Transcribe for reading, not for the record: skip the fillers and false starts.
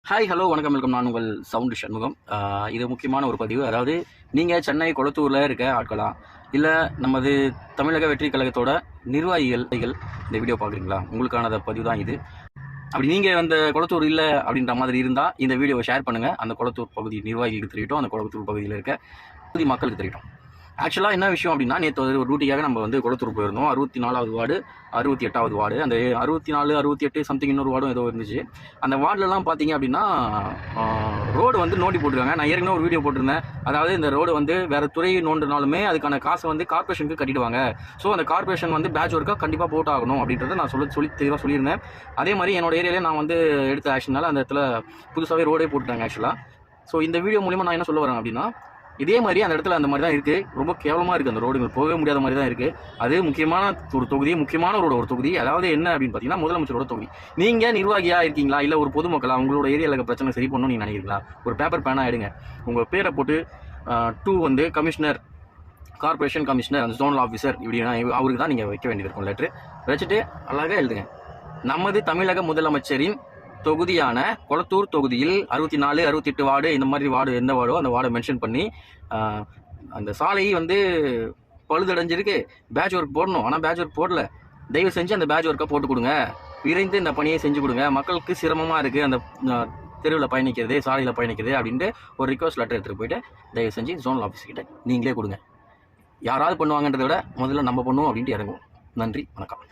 Hi hello வணக்கம் welcome. நான் உங்கள் சவுண்டு சண்முகம். இது முக்கியமான ஒரு பதிவு. அதாவது நீங்கள் சென்னை கொளத்தூரில் இருக்க ஆட்களா, இல்லை நமது தமிழக வெற்றி கழகத்தோட நிர்வாகிகள் இந்த வீடியோ பார்க்குறீங்களா? உங்களுக்கான பதிவு தான் இது. அப்படி நீங்கள் அந்த கொளத்தூர் இல்லை அப்படின்ற மாதிரி இருந்தால் இந்த வீடியோவை ஷேர் பண்ணுங்கள். அந்த கொளத்தூர் பகுதி நிர்வாகிகளுக்கு தெரியட்டும், அந்த கொளத்தூர் பகுதியில் இருக்க பகுதி மக்களுக்கு தெரியட்டும். ஆக்சுவலாக என்ன விஷயம் அப்படின்னா, நேற்று ஒரு டியூட்டிக்காக நம்ம வந்து கொளத்தூர் போயிருந்தோம். 64வது வார்டு, 68வது வார்டு, அந்த 64, 68 சம்திங் இன்னொரு வார்டும் ஏதோ இருந்துச்சு. அந்த வார்டுலலாம் பார்த்தீங்க அப்படின்னா ரோடு வந்து நோண்டி போட்டிருக்காங்க. நான் ஏற்கனவே ஒரு வீடியோ போட்டிருந்தேன். அதாவது இந்த ரோடு வந்து வேறு துறை நோண்டினாலுமே அதுக்கான காசை வந்து கார்பரேஷனுக்கு கட்டிடுவாங்க. ஸோ அந்த கார்பரேஷன் வந்து பேட்ச் ஒர்க்காக கண்டிப்பாக போட்டாகணும் அப்படின்றத நான் சொல்லி தெளிவாக சொல்லியிருந்தேன். அதே மாதிரி என்னோட ஏரியாவிலே நான் வந்து எடுத்த ஆக்ஷனால் அந்த இடத்துல புதுசாகவே ரோடே போட்டுட்டாங்க ஆக்சுவலாக. ஸோ இந்த வீடியோ மூலிமா நான் என்ன சொல்ல வரேன் அப்படின்னா, இதே மாதிரி அந்த இடத்துல அந்த மாதிரி தான் இருக்குது. ரொம்ப கேவலமாக இருக்குது. அந்த ரோடுகள் போகவே முடியாத மாதிரி தான் இருக்குது. அது முக்கியமான ஒரு தொகுதி, முக்கியமான ஒரு தொகுதி. அதாவது என்ன அப்படின்னு பார்த்தீங்கன்னா, முதலமைச்சரோட தொகுதி. நீங்கள் நிர்வாகியாக இருக்கீங்களா, இல்லை ஒரு பொதுமக்களா, உங்களோட ஏரியாவில் இருக்க பிரச்சனை சரி பண்ணணும்னு நீங்கள் நினைக்கிறீங்களா? ஒரு பேப்பர் பேனாக எடுங்க, உங்கள் பேரை போட்டு 2 வந்து கமிஷனர், கார்பரேஷன் கமிஷனர், அந்த ஜோனல் ஆஃபீஸர், இப்படின்னா அவருக்கு தான் நீங்கள் வைக்க வேண்டியது இருக்கும். லெட்ரு வச்சுட்டு அழகாக எழுதுங்க, நமது தமிழக முதலமைச்சரின் தொகுதியான கொளத்தூர் தொகுதியில் 64, 68 வார்டு, இந்த மாதிரி வார்டு எந்த வார்டோ அந்த வார்டை மென்ஷன் பண்ணி, அந்த சாலை வந்து பழுதடைஞ்சிருக்கு, பேட்ச் ஒர்க் போடணும், ஆனால் பேட்ச் ஒர்க் போடல, தயவு செஞ்சு அந்த பேட்ச் ஒர்க்கை போட்டு கொடுங்க, விரைந்து இந்த பணியை செஞ்சு கொடுங்க, மக்களுக்கு சிரமமாக இருக்குது அந்த தெருவில் பயணிக்கிறது, சாலையில் பயணிக்கிறது அப்படின்ட்டு ஒரு ரிக்வஸ்ட் லெட்டர் எடுத்துகிட்டு போயிட்டு தயவு செஞ்சு ஜோனல் ஆஃபீஸ்கிட்ட நீங்களே கொடுங்க. யாராவது பண்ணுவாங்கன்றதை விட முதல்ல நம்ம பண்ணுவோம் அப்படின்ட்டு இறங்குவோம். நன்றி, வணக்கம்.